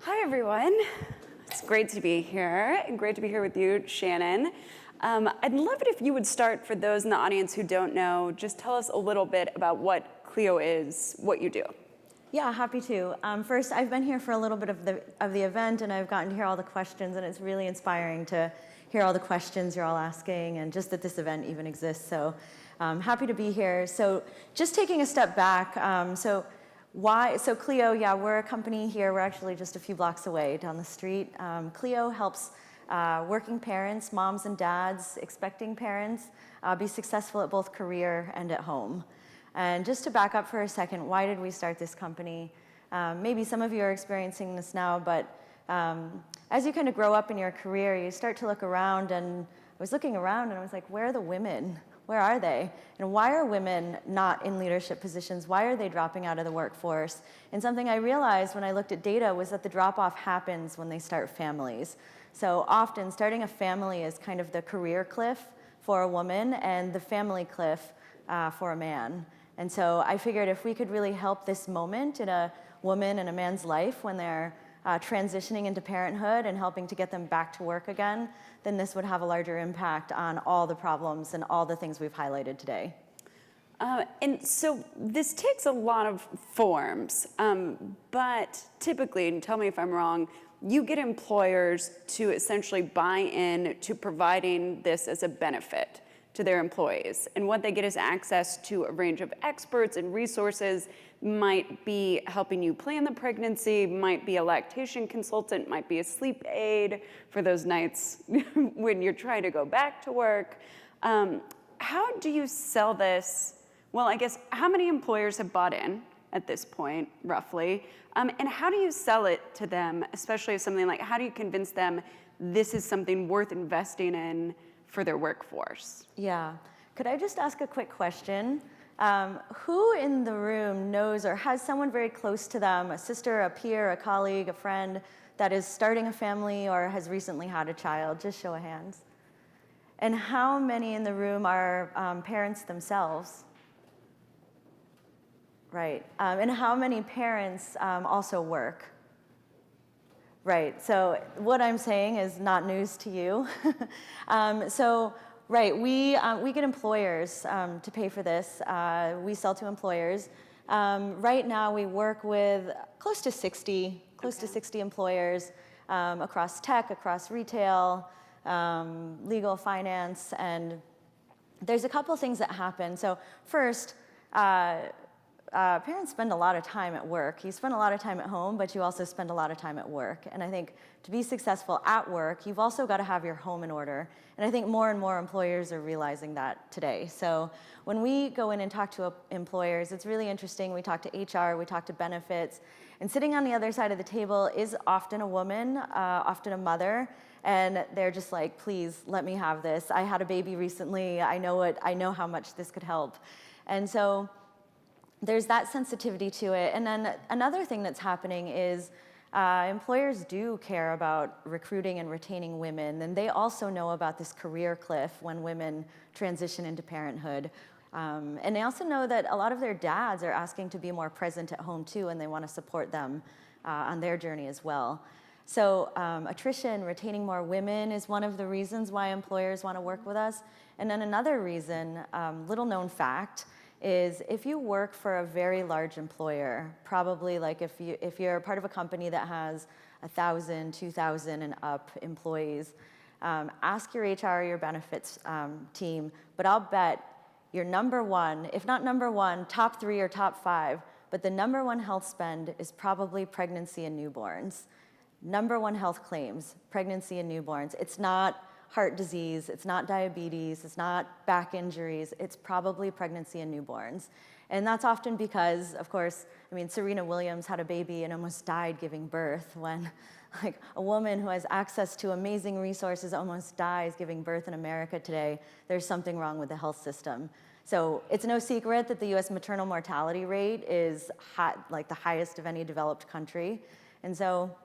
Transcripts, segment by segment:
Hi, everyone. It's great to be here, and great to be here with you, Shannon. I'd love it if you would start, for those in the audience who don't know, just tell us a little bit about what Cleo is, what you do. Yeah, happy to. First, I've been here for a little bit of the event, and I've gotten to hear all the questions, and it's really inspiring to hear all the questions you're all asking, and just that this event even exists. So, happy to be here. So, just taking a step back. So Cleo, yeah, we're a company here. We're actually just a few blocks away down the street. Cleo helps working parents, moms and dads, expecting parents, be successful at both career and at home. And just to back up for a second, why did we start this company? Maybe some of you are experiencing this now, but as you kind of grow up in your career, you start to look around, and I was looking around and I was like, where are the women? Where are they? And why are women not in leadership positions? Why are they dropping out of the workforce? And something I realized when I looked at data was that the drop-off happens when they start families. So often starting a family is kind of the career cliff for a woman and the family cliff for a man. And so I figured if we could really help this moment in a woman and a man's life when they're transitioning into parenthood and helping to get them back to work again, then this would have a larger impact on all the problems and all the things we've highlighted today. And so this takes a lot of forms, but typically, and tell me if I'm wrong, you get employers to essentially buy in to providing this as a benefit to their employees. And what they get is access to a range of experts and resources. Might be helping you plan the pregnancy, might be a lactation consultant, might be a sleep aid for those nights when you're trying to go back to work. How do you sell this? Well, I guess, how many employers have bought in at this point, roughly? And how do you sell it to them, especially if something like, how do you convince them this is something worth investing in for their workforce? Yeah. Could I just ask a quick question? Who in the room knows or has someone very close to them, a sister, a peer, a colleague, a friend, that is starting a family or has recently had a child? Just show of hands. And how many in the room are parents themselves? Right. And how many parents also work? Right. So what I'm saying is not news to you. Right, we get employers to pay for this. We sell to employers. Right now, we work with close to 60 employers across tech, across retail, legal, finance, and there's a couple things that happen. So first, parents spend a lot of time at work. You spend a lot of time at home, but you also spend a lot of time at work. And I think to be successful at work, you've also got to have your home in order. And I think more and more employers are realizing that today. So when we go in and talk to employers, it's really interesting. We talk to HR, we talk to benefits. And sitting on the other side of the table is often a woman, often a mother. And they're just like, please, let me have this. I had a baby recently. I know how much this could help. And so there's that sensitivity to it. And then another thing that's happening is employers do care about recruiting and retaining women, and they also know about this career cliff when women transition into parenthood. And they also know that a lot of their dads are asking to be more present at home too, and they want to support them on their journey as well. So attrition, retaining more women is one of the reasons why employers want to work with us. And then another reason, little known fact, is if you work for a very large employer, probably like if you're part of a company that has 1,000, 2,000 and up employees, ask your HR or your benefits team, but I'll bet your number one, if not number one, top 3 or top 5, but the number one health spend is probably pregnancy and newborns. Number one health claims, pregnancy and newborns. It's not heart disease, it's not diabetes, it's not back injuries, it's probably pregnancy and newborns. And that's often because, of course, I mean, Serena Williams had a baby and almost died giving birth when, like, a woman who has access to amazing resources almost dies giving birth in America today. There's something wrong with the health system. So it's no secret that the US maternal mortality rate is like the highest of any developed country. And so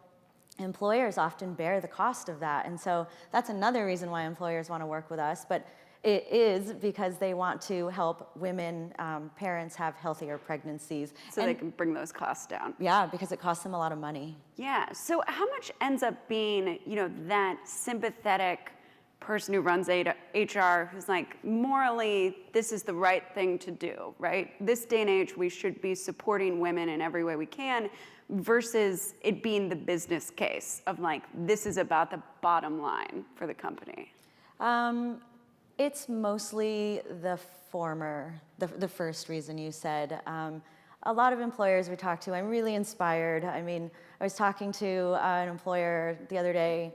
employers often bear the cost of that. And so that's another reason why employers want to work with us. But it is because they want to help women, parents have healthier pregnancies. So they can bring those costs down. Yeah, because it costs them a lot of money. Yeah, so how much ends up being, that sympathetic person who runs HR who's like, morally, this is the right thing to do, right? This day and age, we should be supporting women in every way we can, versus it being the business case of like, this is about the bottom line for the company? It's mostly the former, the first reason you said. A lot of employers we talk to, I'm really inspired. I mean, I was talking to an employer the other day.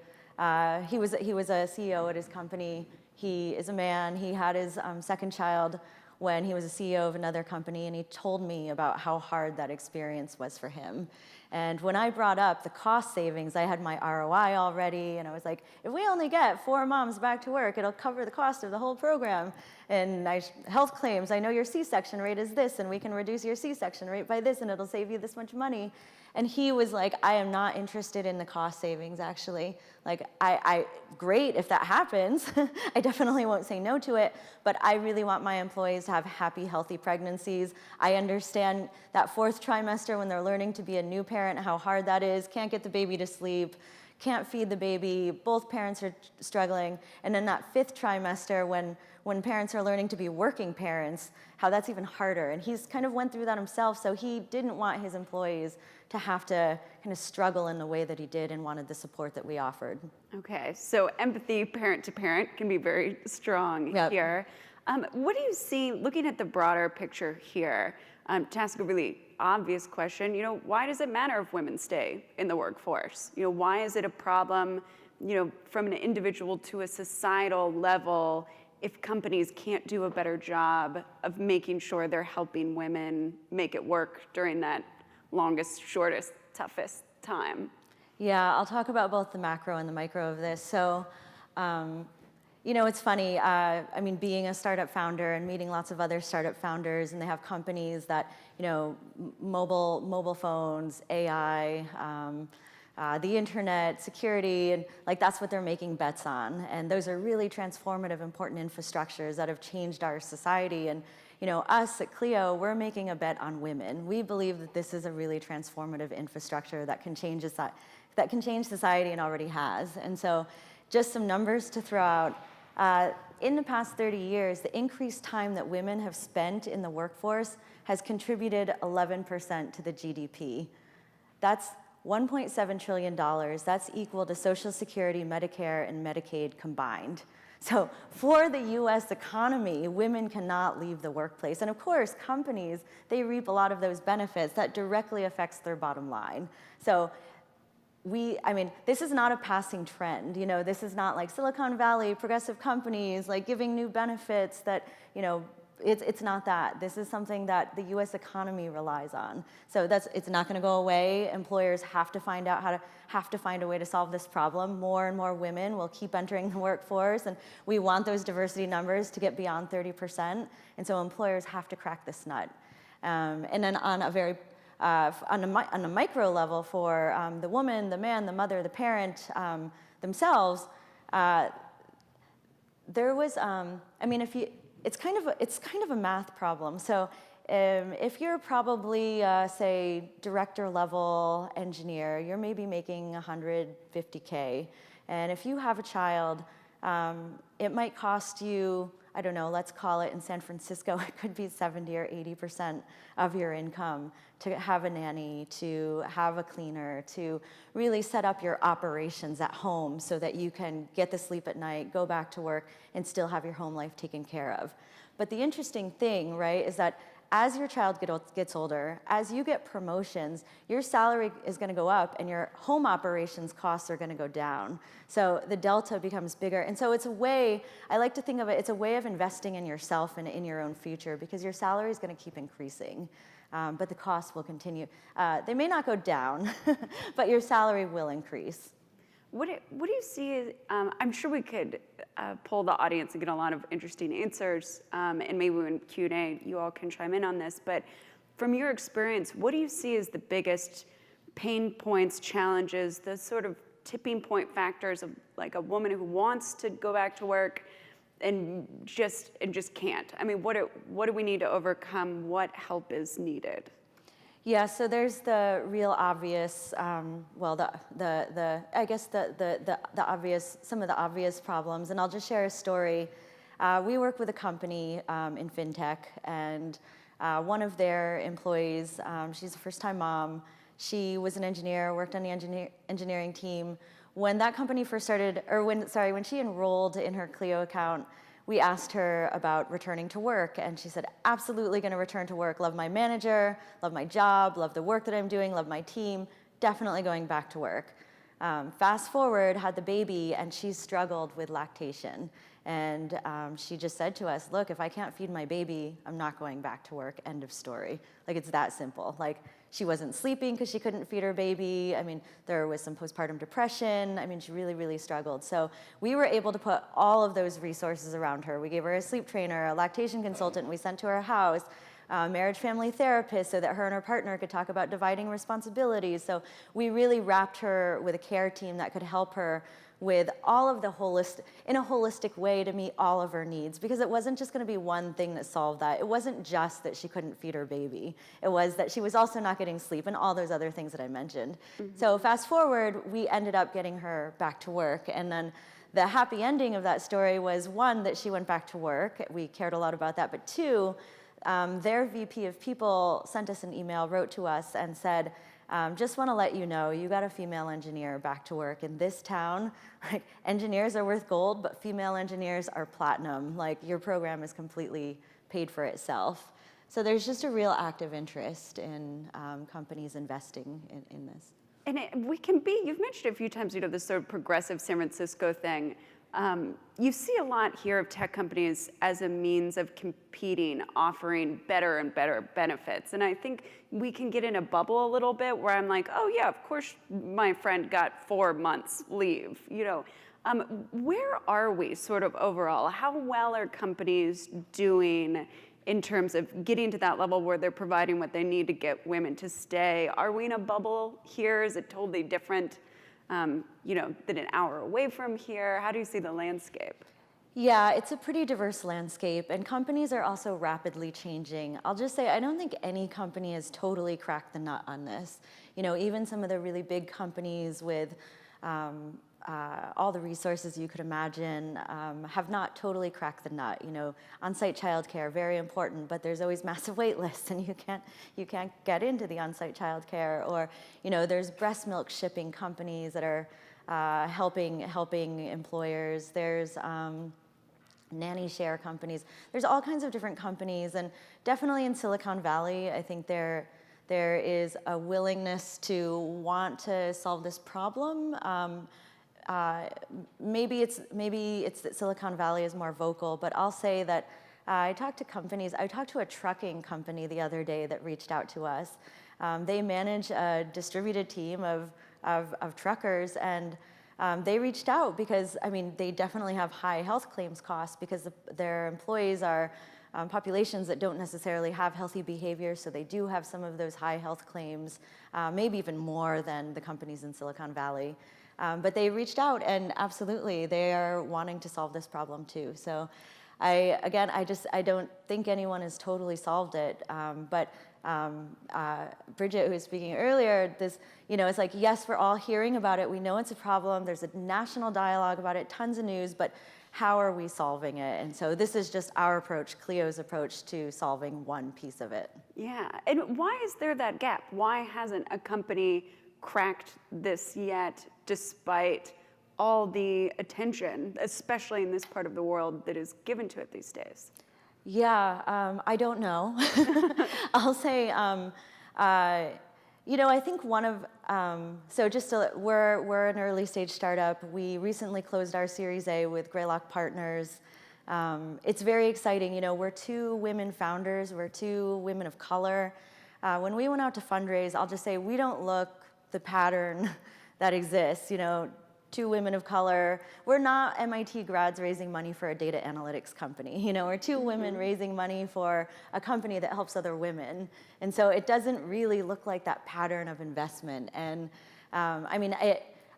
He was a CEO at his company. He is a man. He had his second child when he was a CEO of another company, and he told me about how hard that experience was for him. And when I brought up the cost savings, I had my ROI already, and I was like, if we only get 4 moms back to work, it'll cover the cost of the whole program. And health claims, I know your C-section rate is this, and we can reduce your C-section rate by this, and it'll save you this much money. And he was like, I am not interested in the cost savings, actually. Like, great if that happens. I definitely won't say no to it, but I really want my employees to have happy, healthy pregnancies. I understand that 4th trimester when they're learning to be a new parent, how hard that is, can't get the baby to sleep, can't feed the baby, both parents are struggling. And then that 5th trimester when parents are learning to be working parents, how that's even harder. And he's kind of went through that himself, so he didn't want his employees to have to kind of struggle in the way that he did and wanted the support that we offered. Okay, so empathy parent to parent can be very strong here. What do you see, looking at the broader picture here, to ask a really obvious question, why does it matter if women stay in the workforce? Why is it a problem, from an individual to a societal level, if companies can't do a better job of making sure they're helping women make it work during that longest, shortest, toughest time? Yeah, I'll talk about both the macro and the micro of this. So, it's funny, I mean, being a startup founder and meeting lots of other startup founders, and they have companies that, mobile phones, AI, the internet, security, and like that's what they're making bets on. And those are really transformative, important infrastructures that have changed our society. And us at Cleo, we're making a bet on women. We believe that this is a really transformative infrastructure that can change society and already has. And so just some numbers to throw out. In the past 30 years, the increased time that women have spent in the workforce has contributed 11% to the GDP. That's $1.7 trillion. That's equal to Social Security, Medicare, and Medicaid combined. So for the US economy, women cannot leave the workplace. And of course, companies, they reap a lot of those benefits that directly affects their bottom line. So this is not a passing trend. This is not like Silicon Valley, progressive companies, like giving new benefits that, it's not that. This is something that the US economy relies on. So it's not gonna go away. Employers have to find a way to solve this problem. More and more women will keep entering the workforce, and we want those diversity numbers to get beyond 30%. And so employers have to crack this nut. And then on a micro level for the woman, the man, the mother, the parent themselves, there was, it's kind of a math problem. So if you're probably, say, director level engineer, you're maybe making $150K. And if you have a child, it might cost you, I don't know, let's call it in San Francisco, it could be 70 or 80% of your income to have a nanny, to have a cleaner, to really set up your operations at home so that you can get the sleep at night, go back to work, and still have your home life taken care of. But the interesting thing, right, is that as your child gets older, as you get promotions, your salary is going to go up and your home operations costs are going to go down. So the delta becomes bigger. And so it's a way, I like to think of it, it's a way of investing in yourself and in your own future, because your salary is going to keep increasing, but the costs will continue. They may not go down, but your salary will increase. What do you see? I'm sure we could poll the audience and get a lot of interesting answers, and maybe in Q&A you all can chime in on this. But from your experience, what do you see as the biggest pain points, challenges, the sort of tipping point factors of like a woman who wants to go back to work just can't? I mean, what do we need to overcome? What help is needed? Yeah, so there's the real obvious, well, I guess the obvious, some of the obvious problems, and I'll just share a story. We work with a company in fintech, and one of their employees, she's a first-time mom. She was an engineer, worked on the engineering team. When that company first started, or when she enrolled in her Cleo account, we asked her about returning to work, and she said, absolutely going to return to work. Love my manager, love my job, love the work that I'm doing, love my team, definitely going back to work. Fast forward, had the baby, and she struggled with lactation. And she just said to us, look, if I can't feed my baby, I'm not going back to work, end of story. Like, it's that simple. Like, she wasn't sleeping because she couldn't feed her baby. I mean, there was some postpartum depression. I mean, she really, really struggled. So we were able to put all of those resources around her. We gave her a sleep trainer, a lactation consultant we sent to her house, a marriage family therapist so that her and her partner could talk about dividing responsibilities. So we really wrapped her with a care team that could help her with all of the in a holistic way to meet all of her needs, because it wasn't just going to be one thing that solved that. It wasn't just that she couldn't feed her baby. It was that she was also not getting sleep and all those other things that I mentioned. So fast forward, we ended up getting her back to work, and then the happy ending of that story was, one, that she went back to work. We cared a lot about that, but two, their VP of people sent us an email, wrote to us and said, just want to let you know, you got a female engineer back to work in this town. Like, engineers are worth gold, but female engineers are platinum. Like, your program is completely paid for itself. So there's just a real active interest in companies investing in this. And you've mentioned a few times, this sort of progressive San Francisco thing. You see a lot here of tech companies as a means of competing, offering better and better benefits. And I think we can get in a bubble a little bit where I'm like, oh yeah, of course my friend got 4 months leave. Where are we sort of overall? How well are companies doing in terms of getting to that level where they're providing what they need to get women to stay? Are we in a bubble here? Is it totally different? Than an hour away from here? How do you see the landscape? Yeah, it's a pretty diverse landscape, and companies are also rapidly changing. I'll just say, I don't think any company has totally cracked the nut on this. Even some of the really big companies with all the resources you could imagine have not totally cracked the nut. On-site childcare, very important, but there's always massive wait lists, and you can't get into the on-site childcare. Or there's breast milk shipping companies that are helping employers. There's nanny share companies. There's all kinds of different companies, and definitely in Silicon Valley, I think there is a willingness to want to solve this problem. Maybe it's that Silicon Valley is more vocal, but I'll say that I talked to companies. I talked to a trucking company the other day that reached out to us. They manage a distributed team of truckers, and they reached out because, they definitely have high health claims costs because their employees are populations that don't necessarily have healthy behavior, so they do have some of those high health claims, maybe even more than the companies in Silicon Valley. But they reached out, and absolutely, they are wanting to solve this problem too. So I don't think anyone has totally solved it. But Bridget, who was speaking earlier, it's like, yes, we're all hearing about it. We know it's a problem. There's a national dialogue about it, tons of news, but how are we solving it? And so this is just our approach, Cleo's approach to solving one piece of it. Yeah, and why is there that gap? Why hasn't a company cracked this yet, despite all the attention, especially in this part of the world, that is given to it these days? Yeah, I don't know. I'll say, I think one of, we're an early stage startup. We recently closed our Series A with Greylock Partners. It's very exciting. We're 2 women founders. We're 2 women of color. When we went out to fundraise, I'll just say we don't look the pattern that exists. 2 women of color. We're not MIT grads raising money for a data analytics company. We're 2 women raising money for a company that helps other women. And so it doesn't really look like that pattern of investment. And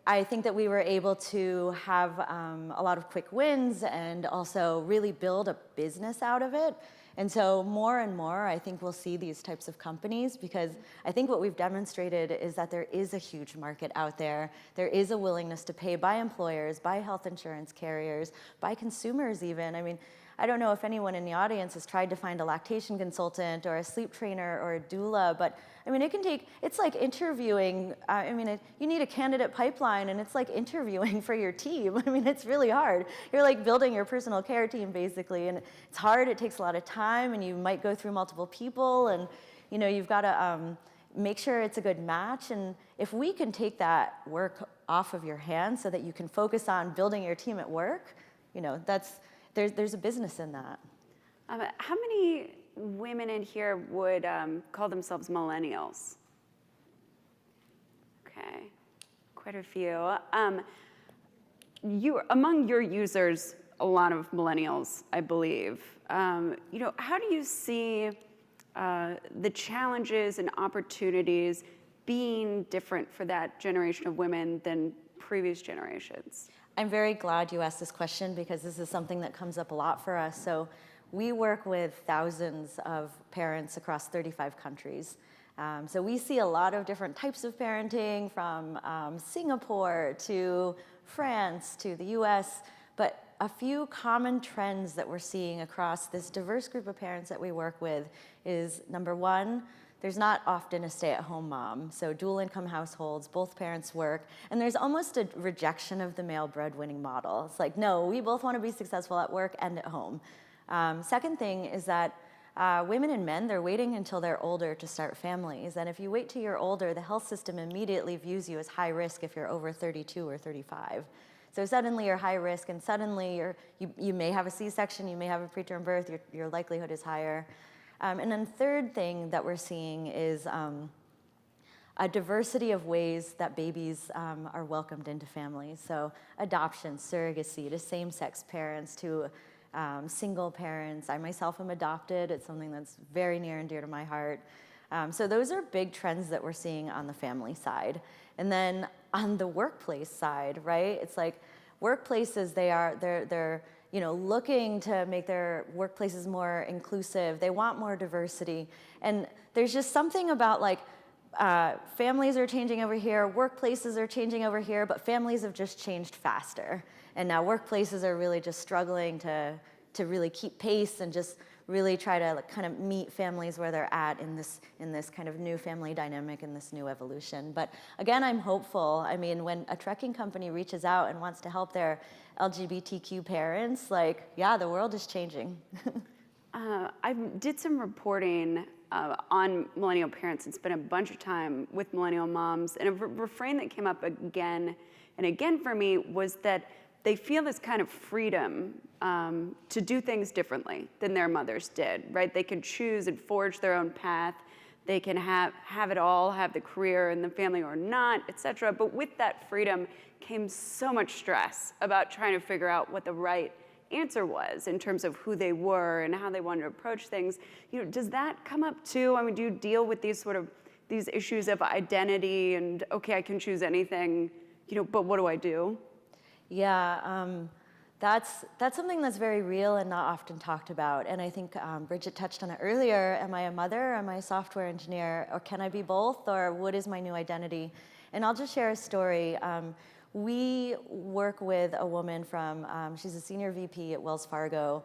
I think that we were able to have a lot of quick wins and also really build a business out of it. And so more and more, I think we'll see these types of companies, because I think what we've demonstrated is that there is a huge market out there. There is a willingness to pay by employers, by health insurance carriers, by consumers even. I mean, I don't know if anyone in the audience has tried to find a lactation consultant or a sleep trainer or a doula, but I mean, it's like interviewing. You need a candidate pipeline, and it's like interviewing for your team. I mean, it's really hard. You're like building your personal care team, basically, and it's hard. It takes a lot of time, and you might go through multiple people, and you've got to make sure it's a good match. And if we can take that work off of your hands so that you can focus on building your team at work, there's a business in that. How many women in here would call themselves millennials? Okay, quite a few. Among your users, a lot of millennials, I believe. How do you see the challenges and opportunities being different for that generation of women than previous generations? I'm very glad you asked this question, because this is something that comes up a lot for us. So we work with thousands of parents across 35 countries. So we see a lot of different types of parenting, from Singapore to France to the US, but a few common trends that we're seeing across this diverse group of parents that we work with is, number one, there's not often a stay-at-home mom. So dual income households, both parents work, and there's almost a rejection of the male breadwinning model. It's like, no, we both want to be successful at work and at home. Second thing is that women and men, they're waiting until they're older to start families. And if you wait till you're older, the health system immediately views you as high risk if you're over 32 or 35. So suddenly you're high risk, and suddenly you may have a C-section, you may have a preterm birth, your likelihood is higher. And then third thing that we're seeing is a diversity of ways that babies are welcomed into families. So adoption, surrogacy, to same-sex parents, to single parents. I myself am adopted. It's something that's very near and dear to my heart. So those are big trends that we're seeing on the family side. And then on the workplace side, right? It's like workplaces, they're looking to make their workplaces more inclusive. They want more diversity. And there's just something about families are changing over here, workplaces are changing over here, but families have just changed faster. And now workplaces are really just struggling to really keep pace and just really try to kind of meet families where they're at in this kind of new family dynamic and this new evolution. But again, I'm hopeful. I mean, when a trucking company reaches out and wants to help their LGBTQ parents, the world is changing. I did some reporting on millennial parents and spent a bunch of time with millennial moms, and a refrain that came up again and again for me was that they feel this kind of freedom to do things differently than their mothers did, right? They can choose and forge their own path. They can have it all, have the career and the family or not, et cetera. But with that freedom came so much stress about trying to figure out what the right answer was in terms of who they were and how they wanted to approach things. Does that come up too? I mean, do you deal with these issues of identity and, okay, I can choose anything, but what do I do? Yeah, that's something that's very real and not often talked about. And I think Bridget touched on it earlier. Am I a mother? Am I a software engineer? Or can I be both? Or what is my new identity? And I'll just share a story. We work with a woman she's a senior VP at Wells Fargo.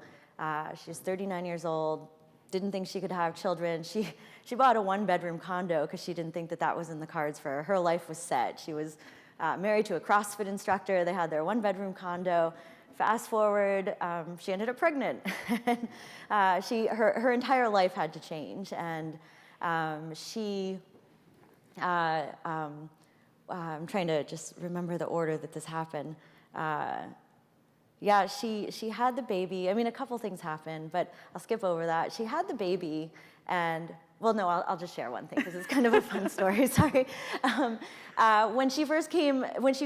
She's 39 years old, didn't think she could have children. She bought a one-bedroom condo because she didn't think that was in the cards for her. Her life was set. She was married to a CrossFit instructor. They had their one-bedroom condo. Fast forward, she ended up pregnant. Her entire life had to change. And I'm trying to just remember the order that this happened. She had the baby. I mean, a couple things happened, but I'll skip over that. She had the baby, and well, no, I'll just share one thing because it's kind of a fun story. Sorry. When she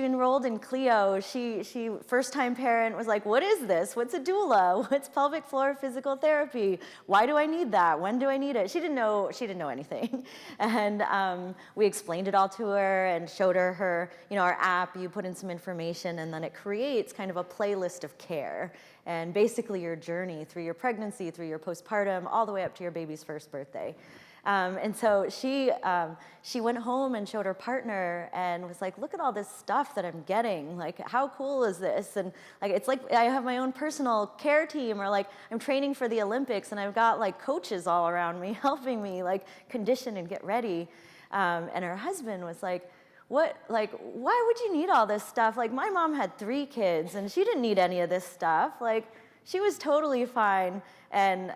enrolled in Cleo, she first-time parent was like, "What is this? What's a doula? What's pelvic floor physical therapy? Why do I need that? When do I need it?" She didn't know anything, and we explained it all to her and showed her, our app. You put in some information, and then it creates kind of a playlist of care, and basically your journey through your pregnancy, through your postpartum, all the way up to your baby's first birthday. And so she went home and showed her partner and was like, "Look at all this stuff that I'm getting. Like, how cool is this?" And like, it's like I have my own personal care team, or like I'm training for the Olympics and I've got like coaches all around me helping me like condition and get ready. And her husband was like, "What, like, why would you need all this stuff? Like, my mom had 3 kids and she didn't need any of this stuff. Like, she was totally fine." And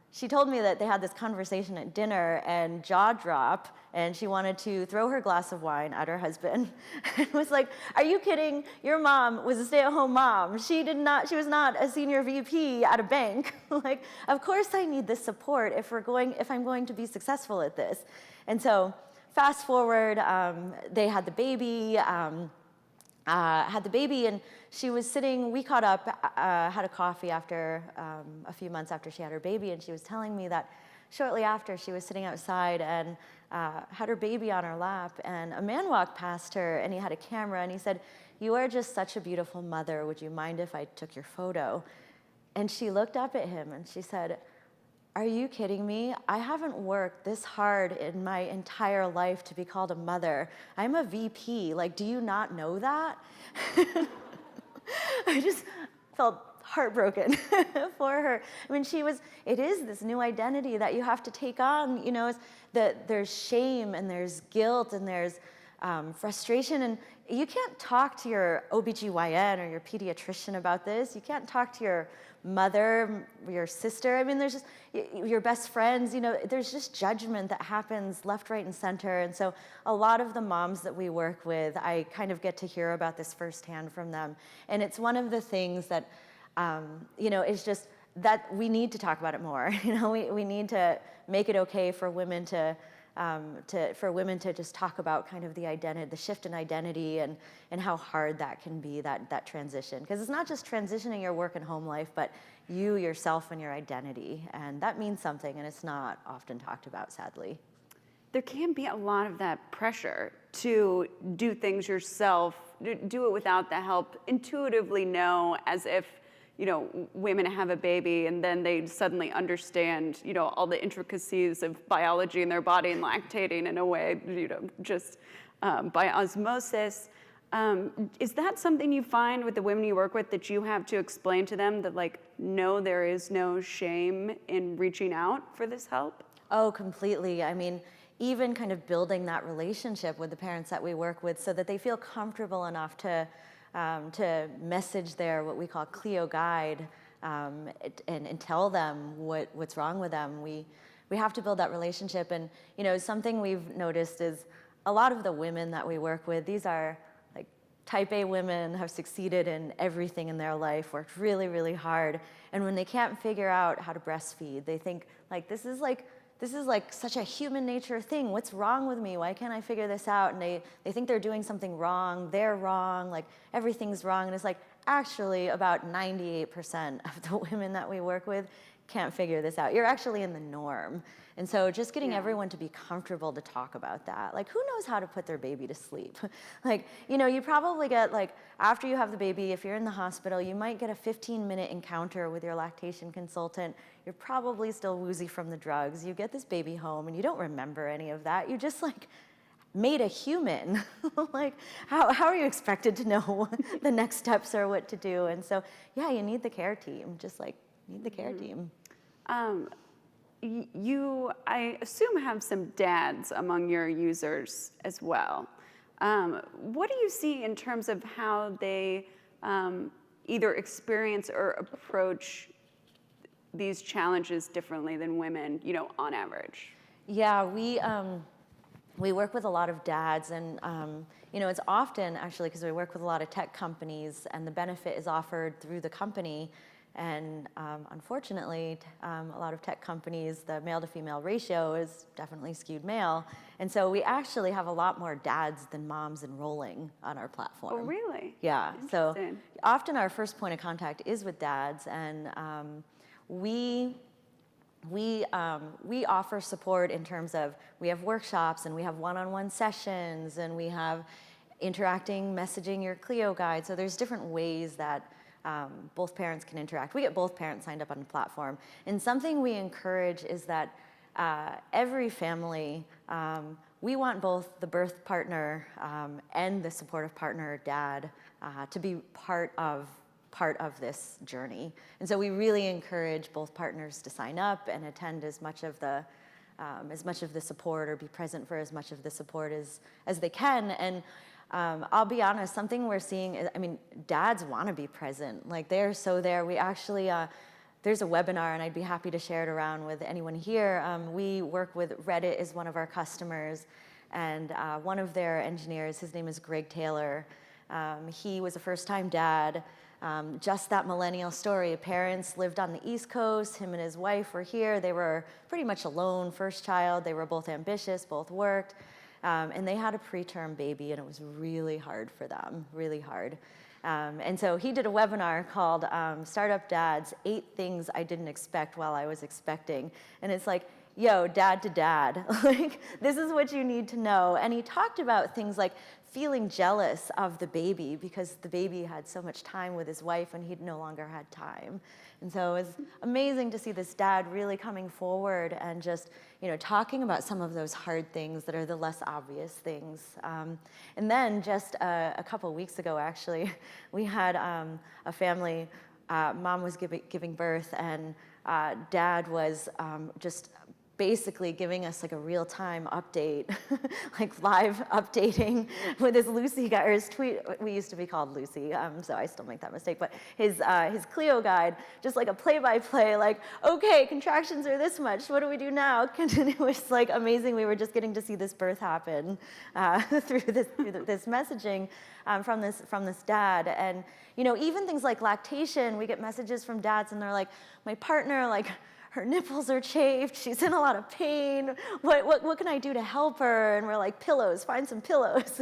she told me that they had this conversation at dinner and jaw drop, and she wanted to throw her glass of wine at her husband. And was like, "Are you kidding? Your mom was a stay-at-home mom. She was not a senior VP at a bank. Like, of course I need this support if I'm going to be successful at this." And so fast forward, they had the baby, and she was sitting, we caught up, had a coffee after, a few months after she had her baby, and she was telling me that shortly after she was sitting outside and had her baby on her lap, and a man walked past her and he had a camera and he said, "You are just such a beautiful mother. Would you mind if I took your photo?" And she looked up at him and she said, "Are you kidding me? I haven't worked this hard in my entire life to be called a mother. I'm a VP. Like, do you not know that?" I just felt heartbroken for her. I mean, it is this new identity that you have to take on, that there's shame and there's guilt and there's frustration, and you can't talk to your OBGYN or your pediatrician about this. You can't talk to your mother, your sister. I mean, there's just your best friends, there's just judgment that happens left, right, and center. And so a lot of the moms that we work with, I kind of get to hear about this firsthand from them. And it's one of the things that, it's just that we need to talk about it more. We need to make it okay for women to just talk about kind of the identity, the shift in identity, and how hard that can be, that transition. Because it's not just transitioning your work and home life, but you, yourself, and your identity. And that means something, and it's not often talked about, sadly. There can be a lot of that pressure to do things yourself, do it without the help, intuitively know, as if women have a baby and then they suddenly understand, all the intricacies of biology in their body and lactating in a way, just by osmosis. Is that something you find with the women you work with, that you have to explain to them that, like, no, there is no shame in reaching out for this help? Oh, completely. I mean, even kind of building that relationship with the parents that we work with so that they feel comfortable enough to message their, what we call Cleo guide, and tell them what's wrong with them. We have to build that relationship. And something we've noticed is a lot of the women that we work with, these are like type A women, have succeeded in everything in their life, worked really, really hard. And when they can't figure out how to breastfeed, they think like, this is like such a human nature thing. What's wrong with me? Why can't I figure this out? And they think they're doing something wrong. They're wrong. Like, everything's wrong. And it's like, actually, about 98% of the women that we work with can't figure this out. You're actually in the norm. And so just getting everyone to be comfortable to talk about that. Like, who knows how to put their baby to sleep? Like, you probably get, like, after you have the baby, if you're in the hospital, you might get a 15-minute encounter with your lactation consultant. You're probably still woozy from the drugs. You get this baby home and you don't remember any of that. You just, like, made a human. Like, how are you expected to know the next steps or what to do? And so, yeah, you need the care team. Just, like, need the care team. You, I assume, have some dads among your users as well. What do you see in terms of how they either experience or approach these challenges differently than women, on average? Yeah, we work with a lot of dads, and it's often, actually, because we work with a lot of tech companies, and the benefit is offered through the company. And unfortunately, a lot of tech companies, the male to female ratio is definitely skewed male. And so we actually have a lot more dads than moms enrolling on our platform. Oh, really? Yeah. So Interesting. often our first point of contact is with dads, and we offer support in terms of we have workshops and we have one-on-one sessions and we have interacting messaging your Cleo guide. So there's different ways that both parents can interact. We get both parents signed up on the platform. And something we encourage is that every family, we want both the birth partner and the supportive partner, dad, to be part of this journey. And so we really encourage both partners to sign up and attend as much of the support or be present for as much of the support as they can. And I'll be honest, something we're seeing is, I mean, dads want to be present. Like, they're so there. We actually, there's a webinar, and I'd be happy to share it around with anyone here. We work with Reddit is one of our customers, and one of their engineers, his name is Greg Taylor. He was a first-time dad. Just that millennial story. Parents lived on the East Coast. Him and his wife were here. They were pretty much alone, first child. They were both ambitious, both worked. And they had a preterm baby, and it was really hard for them, really hard. And so he did a webinar called Startup Dads, 8 Things I Didn't Expect While I Was Expecting. And it's like, yo, dad to dad, like, this is what you need to know. And he talked about things like feeling jealous of the baby because the baby had so much time with his wife and he'd no longer had time. And so it was amazing to see this dad really coming forward and just, talking about some of those hard things that are the less obvious things. And then just a couple weeks ago, actually, we had a family, mom was giving birth, and dad was just basically giving us like a real-time update, like live updating with his Lucy guide, or his tweet. We used to be called Lucy, so I still make that mistake. But his Cleo guide, just like a play-by-play, like, okay, contractions are this much. What do we do now? And it was like amazing. We were just getting to see this birth happen through this messaging from this dad. And even things like lactation, we get messages from dads, and they're like, my partner, like, her nipples are chafed, she's in a lot of pain, what can I do to help her? And we're like, pillows, find some pillows.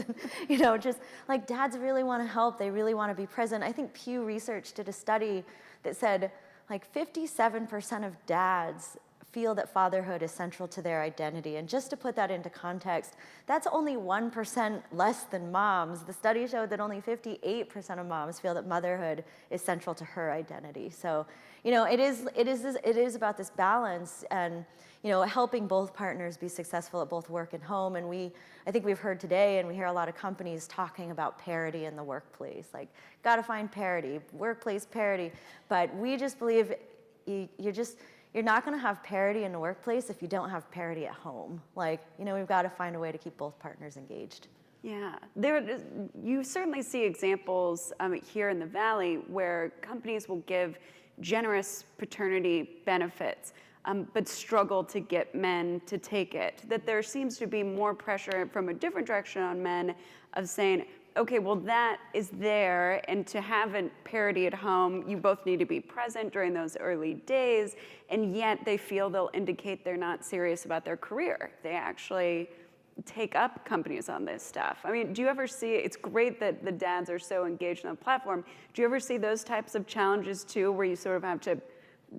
And, just like, dads really want to help, they really want to be present. I think Pew Research did a study that said like 57% of dads feel that fatherhood is central to their identity. And just to put that into context, that's only 1% less than moms. The study showed that only 58% of moms feel that motherhood is central to her identity. So, it is about this balance and, helping both partners be successful at both work and home. And I think we've heard today, and we hear a lot of companies talking about parity in the workplace, like, gotta find parity, workplace parity. But we just believe you're not going to have parity in the workplace if you don't have parity at home. Like, we've got to find a way to keep both partners engaged. Yeah, you certainly see examples here in the Valley where companies will give generous paternity benefits, but struggle to get men to take it. That there seems to be more pressure from a different direction on men of saying, okay, well, that is there, and to have a parity at home, you both need to be present during those early days, and yet they feel they'll indicate they're not serious about their career. They actually take up companies on this stuff. I mean, do you ever see, it's great that the dads are so engaged on the platform, do you ever see those types of challenges too, where you sort of have to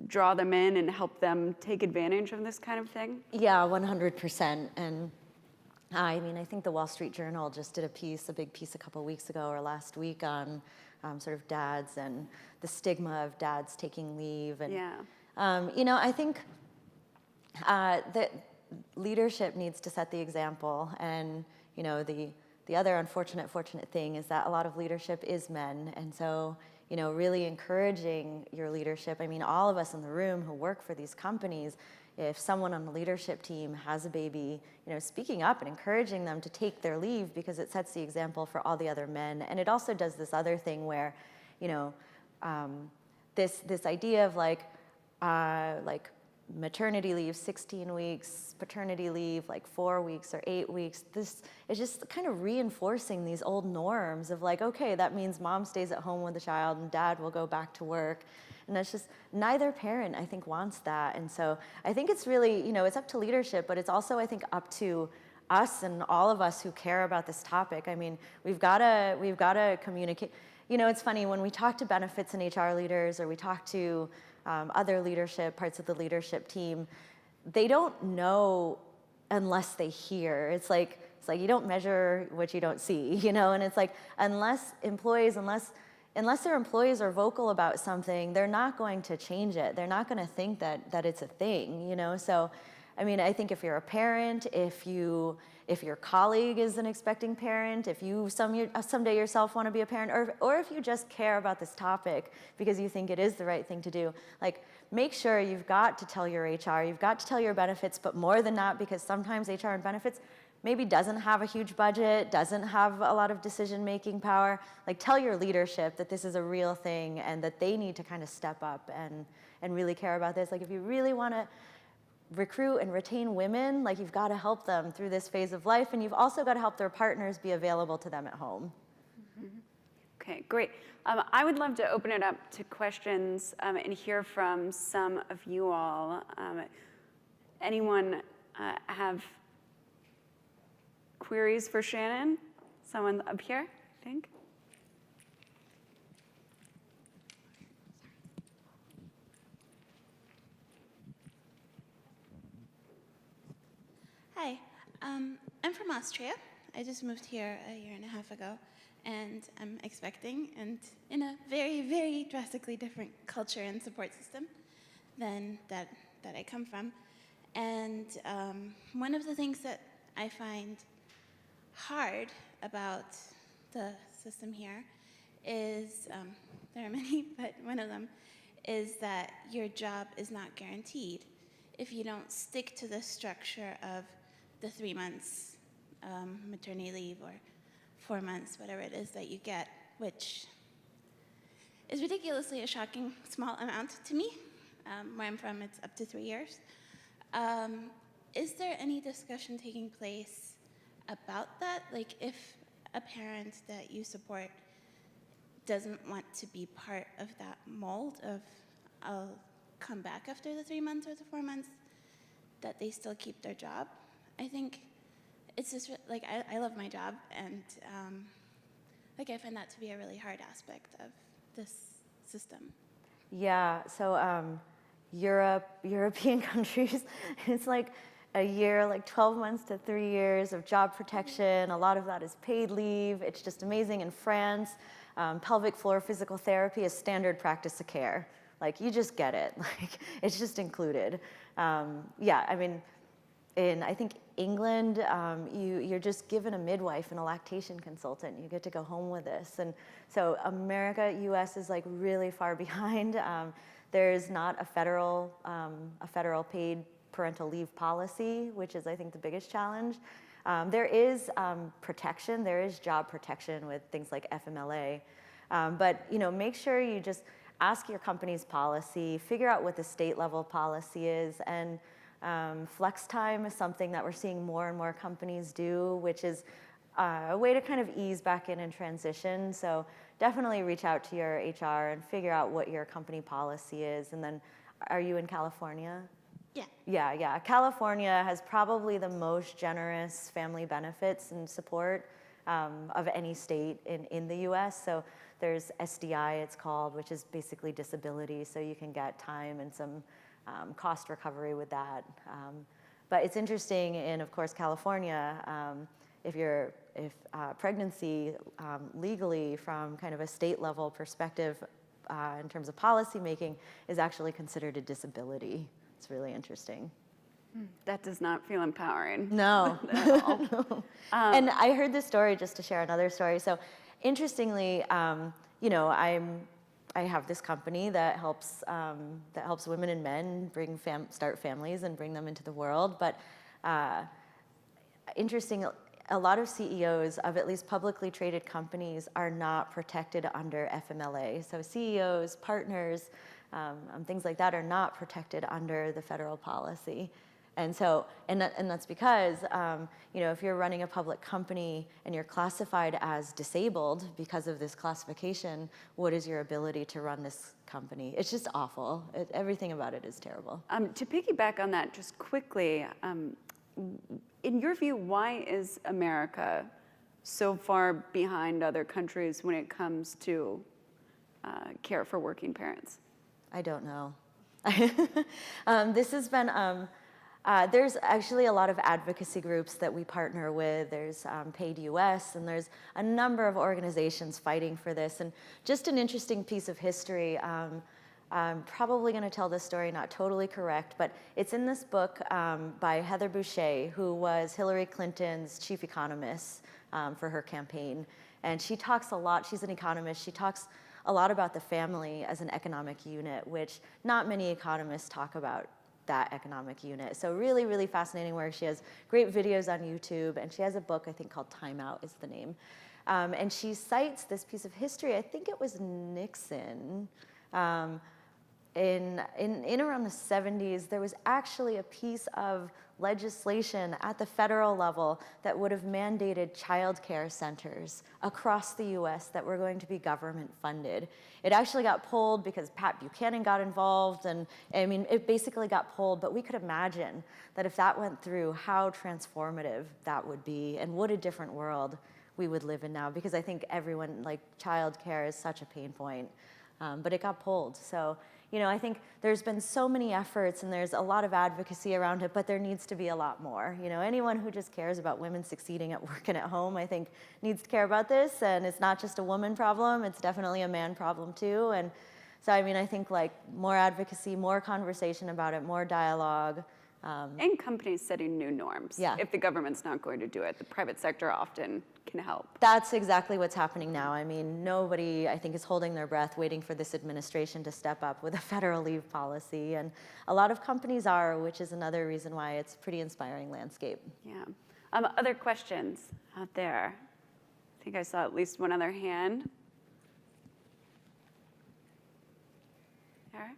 draw them in and help them take advantage of this kind of thing? Yeah, 100%. And I mean, I think the Wall Street Journal just did a big piece a couple weeks ago or last week on sort of dads and the stigma of dads taking leave. And, yeah. I think that leadership needs to set the example. And, the other fortunate thing is that a lot of leadership is men. And so, really encouraging your leadership. I mean, all of us in the room who work for these companies, if someone on the leadership team has a baby, speaking up and encouraging them to take their leave because it sets the example for all the other men. And it also does this other thing where, this idea of like maternity leave, 16 weeks, paternity leave, like 4 weeks or 8 weeks. This is just kind of reinforcing these old norms of like, okay, that means mom stays at home with the child and dad will go back to work. And that's just, neither parent, I think, wants that. And so I think it's really, it's up to leadership, but it's also, I think, up to us and all of us who care about this topic. I mean, we've got to communicate. It's funny, when we talk to benefits and HR leaders, or we talk to other leadership, parts of the leadership team, they don't know unless they hear. It's like you don't measure what you don't see, and it's like, unless their employees are vocal about something, they're not going to change it. They're not going to think that it's a thing, So, I mean, I think if you're a parent, if your colleague is an expecting parent, if you someday yourself want to be a parent, or if you just care about this topic because you think it is the right thing to do, like, make sure you've got to tell your HR, you've got to tell your benefits, but more than that, because sometimes HR and benefits maybe doesn't have a huge budget, doesn't have a lot of decision-making power. Like, tell your leadership that this is a real thing and that they need to kind of step up and really care about this. Like, if you really want to recruit and retain women, like, you've got to help them through this phase of life, and you've also got to help their partners be available to them at home. Okay, great. I would love to open it up to questions and hear from some of you all. Anyone have queries for Shannon? Someone up here, I think. Hi, I'm from Austria. I just moved here a year and a half ago, and I'm expecting, and in a very, very drastically different culture and support system than that I come from. And one of the things that I find hard about the system here is, there are many, but one of them is that your job is not guaranteed if you don't stick to the structure of the 3 months maternity leave or 4 months, whatever it is that you get, which is ridiculously a shocking small amount to me. Where I'm from, it's up to 3 years. Is there any discussion taking place about that? Like, if a parent that you support doesn't want to be part of that mold of, I'll come back after the 3 months or the 4 months, that they still keep their job? I think it's just, like, I love my job, and like, I find that to be a really hard aspect of this system. Yeah, so European countries, it's like a year, like 12 months to 3 years of job protection. A lot of that is paid leave. It's just amazing. In France, pelvic floor physical therapy is standard practice of care. Like, you just get it. Like, it's just included. Yeah, I mean, in, I think, England, you're just given a midwife and a lactation consultant. You get to go home with this. And so America, US is like really far behind. There's not a federal paid parental leave policy, which is, I think, the biggest challenge. There is protection. There is job protection with things like FMLA. But, make sure you just ask your company's policy, figure out what the state level policy is, and flex time is something that we're seeing more and more companies do, which is a way to kind of ease back in and transition. So definitely reach out to your HR and figure out what your company policy is. And then, are you in California? Yeah. Yeah. California has probably the most generous family benefits and support of any state in the US. So there's SDI, it's called, which is basically disability. So you can get time and some cost recovery with that. But it's interesting in, of course, California, if pregnancy legally from kind of a state level perspective in terms of policy making is actually considered a disability. It's really interesting. That does not feel empowering. No. At all. And I heard this story, just to share another story. So interestingly, I have this company that helps women and men start families and bring them into the world. But interesting, a lot of CEOs of at least publicly traded companies are not protected under FMLA. So CEOs, partners, things like that are not protected under the federal policy. And so, and that's because, you know, if you're running a public company and you're classified as disabled because of this classification, what is your ability to run this company? It's just awful. Everything about it is terrible. To piggyback on that just quickly, in your view, why is America so far behind other countries when it comes to care for working parents? I don't know. This has been, there's actually a lot of advocacy groups that we partner with. There's Paid US, and there's a number of organizations fighting for this. And just an interesting piece of history, I'm probably going to tell this story not totally correct, but it's in this book by Heather Boushey, who was Hillary Clinton's chief economist for her campaign. And she talks a lot, she's an economist, she talks a lot about the family as an economic unit, which not many economists talk about that economic unit. So really, really fascinating work. She has great videos on YouTube, and she has a book, I think, called Time Out is the name. And she cites this piece of history, I think it was Nixon, in around the 70s, there was actually a piece of legislation at the federal level that would have mandated child care centers across the US that were going to be government funded. It actually got pulled because Pat Buchanan got involved, and I mean, it basically got pulled, but we could imagine that if that went through, how transformative that would be, and what a different world we would live in now, because I think everyone, like, child care is such a pain point, but it got pulled. So, you know, I think there's been so many efforts and there's a lot of advocacy around it, but there needs to be a lot more. You know, anyone who just cares about women succeeding at work and at home, I think, needs to care about this. And it's not just a woman problem, it's definitely a man problem too. And so, I mean, I think, like, more advocacy, more conversation about it, more dialogue. And companies setting new norms. Yeah. If the government's not going to do it, the private sector often can help. That's exactly what's happening now. I mean, nobody, I think, is holding their breath waiting for this administration to step up with a federal leave policy. And a lot of companies are, which is another reason why it's a pretty inspiring landscape. Yeah. Other questions out there? I think I saw at least one other hand. Sarah?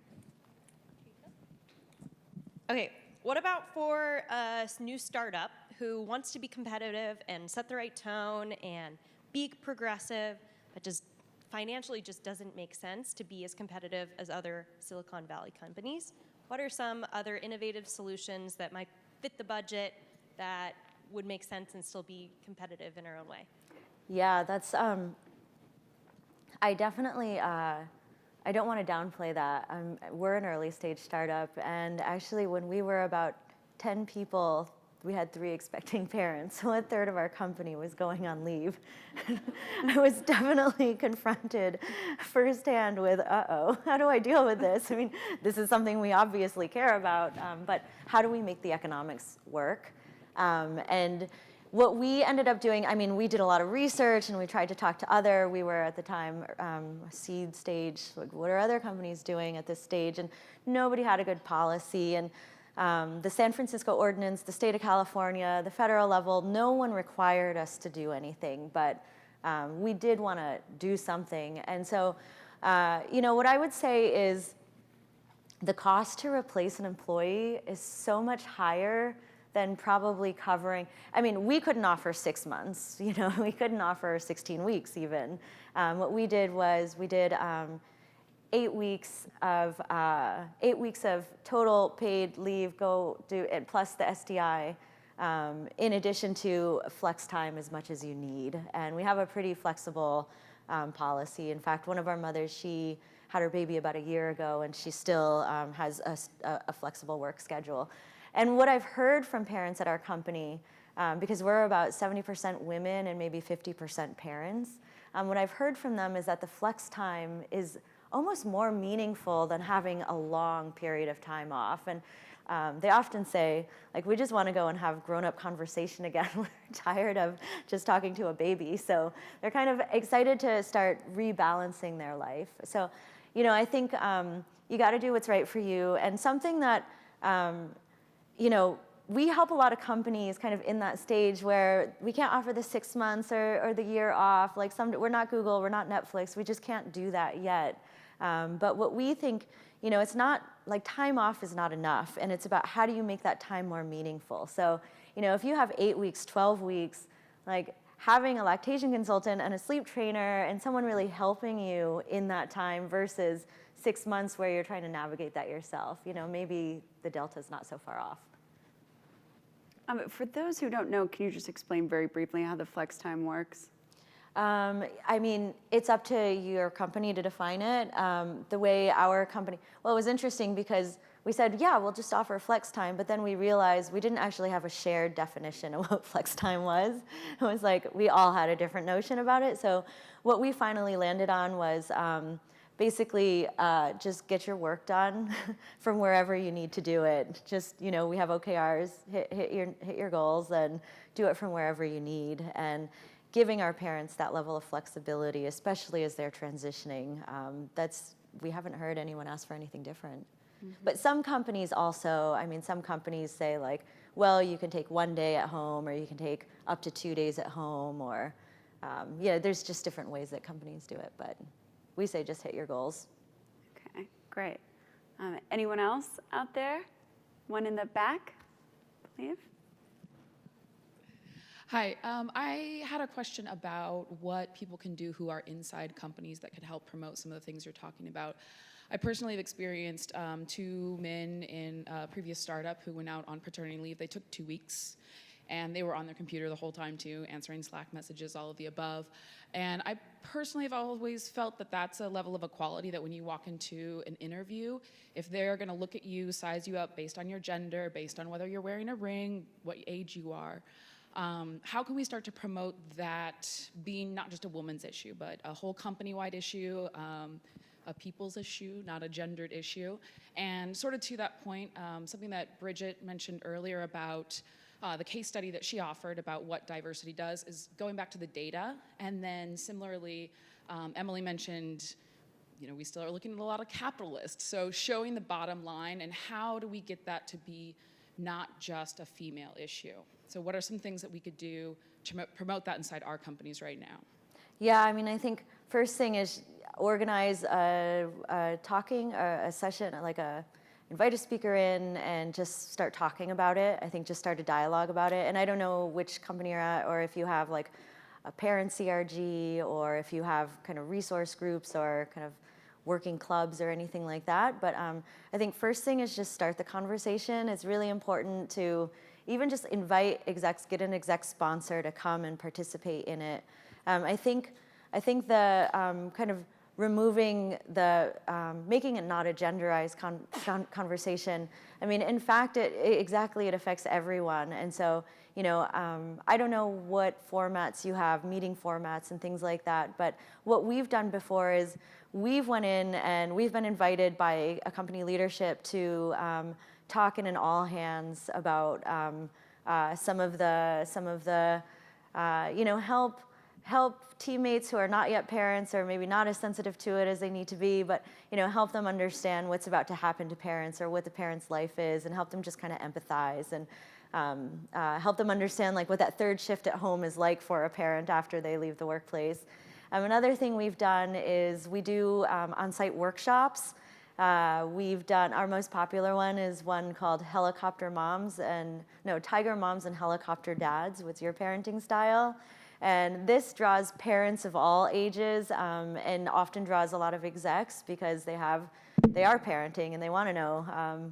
Okay, what about for a new startup who wants to be competitive and set the right tone and be progressive, but just financially just doesn't make sense to be as competitive as other Silicon Valley companies? What are some other innovative solutions that might fit the budget that would make sense and still be competitive in our own way? Yeah, that's, I definitely, I don't want to downplay that. We're an early stage startup, and actually when we were about 10 people, we had 3 expecting parents. So 1/3 of our company was going on leave. I was definitely confronted firsthand with, uh-oh, how do I deal with this? I mean, this is something we obviously care about, but how do we make the economics work? And what we ended up doing, I mean, we did a lot of research and we tried to talk to we were at the time seed stage, like, what are other companies doing at this stage? And nobody had a good policy. And the San Francisco ordinance, the state of California, the federal level, no one required us to do anything, but we did want to do something. And so, you know, what I would say is the cost to replace an employee is so much higher than probably covering, I mean, we couldn't offer 6 months, you know, we couldn't offer 16 weeks even. What we did was we did 8 weeks of total paid leave, go do it, plus the SDI, in addition to flex time as much as you need. And we have a pretty flexible policy. In fact, one of our mothers, she had her baby about a year ago, and she still has a flexible work schedule. And what I've heard from parents at our company, because we're about 70% women and maybe 50% parents, what I've heard from them is that the flex time is almost more meaningful than having a long period of time off. And they often say, like, we just want to go and have grown-up conversation again. We're tired of just talking to a baby. So they're kind of excited to start rebalancing their life. So, you know, I think you got to do what's right for you. And something that, you know, we help a lot of companies kind of in that stage where we can't offer the 6 months or the year off. Like, we're not Google, we're not Netflix, we just can't do that yet. But what we think it's not, like time off is not enough, and it's about how do you make that time more meaningful. So, if you have 8 weeks, 12 weeks, like having a lactation consultant and a sleep trainer and someone really helping you in that time versus 6 months where you're trying to navigate that yourself, maybe the delta's not so far off. For those who don't know, can you just explain very briefly how the flex time works? It's up to your company to define it. The way our company, well, it was interesting because we said, yeah, we'll just offer flex time, but then we realized we didn't actually have a shared definition of what flex time was. It was like we all had a different notion about it. So what we finally landed on was basically just get your work done from wherever you need to do it. Just, we have OKRs, hit your goals and do it from wherever you need. And giving our parents that level of flexibility, especially as they're transitioning, we haven't heard anyone ask for anything different. Mm-hmm. But some companies also, some companies say like, well, you can take 1 day at home or you can take up to 2 days at home or, there's just different ways that companies do it, but we say just hit your goals. Okay, great. Anyone else out there? One in the back, please. Hi, I had a question about what people can do who are inside companies that could help promote some of the things you're talking about. I personally have experienced 2 men in a previous startup who went out on paternity leave. They took 2 weeks, and they were on their computer the whole time too, answering Slack messages, all of the above. And I personally have always felt that that's a level of equality that when you walk into an interview, if they're gonna look at you, size you up based on your gender, based on whether you're wearing a ring, what age you are, how can we start to promote that being not just a woman's issue, but a whole company-wide issue, a people's issue, not a gendered issue? And sort of to that point, something that Bridget mentioned earlier about the case study that she offered about what diversity does is going back to the data. And then similarly, Emily mentioned, we still are looking at a lot of capitalists. So showing the bottom line and how do we get that to be not just a female issue? So what are some things that we could do to promote that inside our companies right now? Yeah, I think first thing is organize a session, invite a speaker in and just start talking about it. I think just start a dialogue about it. And I don't know which company you're at or if you have like a parent CRG or if you have kind of resource groups or kind of working clubs or anything like that. But I think first thing is just start the conversation. It's really important to even just invite execs, get an exec sponsor to come and participate in it. I think the kind of removing the, making it not a genderized conversation. In fact, it affects everyone. And so, I don't know what formats you have, meeting formats and things like that, but what we've done before is we've went in and we've been invited by a company leadership to talk in an all hands about some of the help teammates who are not yet parents or maybe not as sensitive to it as they need to be, but help them understand what's about to happen to parents or what the parent's life is and help them just kind of empathize and help them understand like what that third shift at home is like for a parent after they leave the workplace. Another thing we've done is we do on-site workshops. We've done, our most popular one is one called Tiger Moms and Helicopter Dads, what's your parenting style? And this draws parents of all ages and often draws a lot of execs because they are parenting and they want to know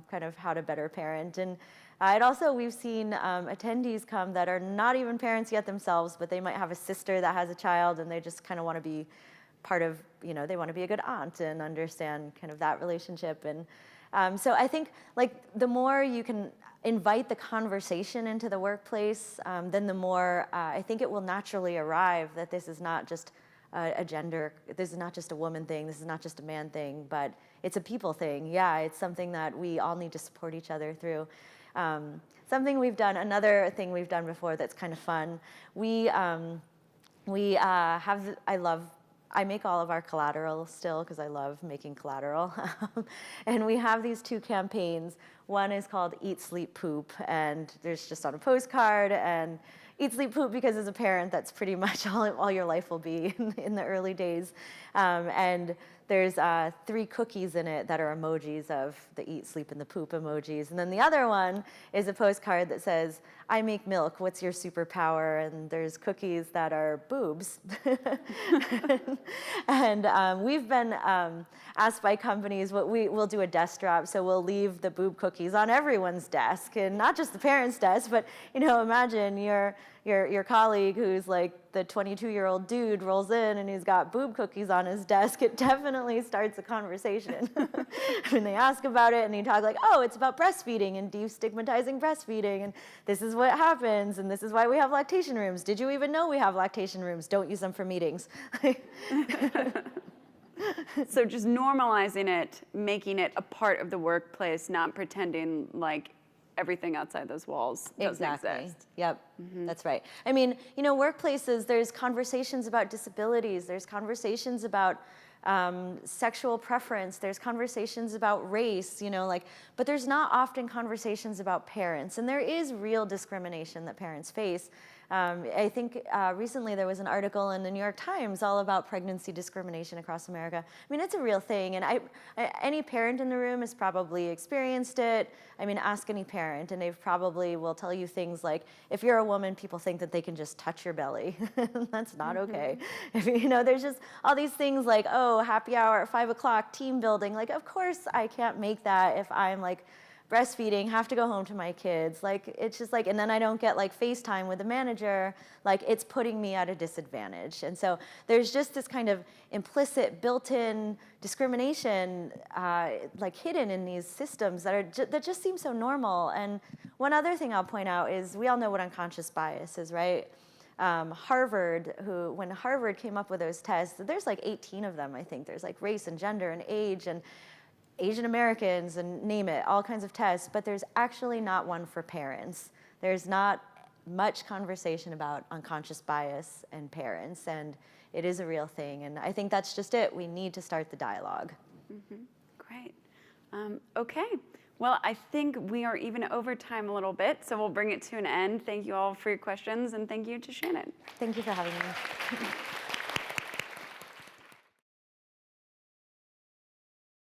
kind of how to better parent. And we've seen attendees come that are not even parents yet themselves, but they might have a sister that has a child and they just kind of want to be part of, they want to be a good aunt and understand kind of that relationship. And so I think like the more you can invite the conversation into the workplace, then the more I think it will naturally arrive that this is not just a gender, this is not just a woman thing, this is not just a man thing, but it's a people thing. Yeah, it's something that we all need to support each other through. Another thing we've done before that's kind of fun, I make all of our collateral still because I love making collateral. And we have these 2 campaigns. One is called Eat, Sleep, Poop, and there's just on a postcard, and eat, sleep, poop, because as a parent, that's pretty much all your life will be in the early days. And there's 3 cookies in it that are emojis of the eat, sleep, and the poop emojis. And then the other one is a postcard that says, I make milk, what's your superpower? And there's cookies that are boobs. And we've been asked by companies, we'll do a desk drop, so we'll leave the boob cookies on everyone's desk, and not just the parents' desk, but imagine your colleague who's like the 22-year-old dude rolls in and he's got boob cookies on his desk. It definitely starts a conversation. When they ask about it and you talk like, oh, it's about breastfeeding and destigmatizing breastfeeding, and this is what happens, and this is why we have lactation rooms. Did you even know we have lactation rooms? Don't use them for meetings. So just normalizing it, making it a part of the workplace, not pretending like everything outside those walls doesn't exist. Yep, that's right. I mean, workplaces, there's conversations about disabilities, there's conversations about sexual preference, there's conversations about race, but there's not often conversations about parents, and there is real discrimination that parents face. I think recently there was an article in the New York Times all about pregnancy discrimination across America. I mean, it's a real thing, and any parent in the room has probably experienced it. I mean, ask any parent, and they probably will tell you things like, if you're a woman, people think that they can just touch your belly. That's not okay. There's just all these things like, oh, happy hour at 5 o'clock, team building. Like, of course I can't make that if I'm like breastfeeding, have to go home to my kids. Like, it's just like, and then I don't get like FaceTime with the manager, like it's putting me at a disadvantage. And so there's just this kind of implicit, built-in discrimination like hidden in these systems that just seem so normal. And one other thing I'll point out is we all know what unconscious bias is, right? Harvard, when Harvard came up with those tests, there's like 18 of them, I think. There's like race and gender and age and Asian Americans and name it, all kinds of tests, but there's actually not one for parents. There's not much conversation about unconscious bias and parents, and it is a real thing, and I think that's just it. We need to start the dialogue. Great. Okay. Well, I think we are even over time a little bit, so we'll bring it to an end. Thank you all for your questions, and thank you to Shannon. Thank you for having me.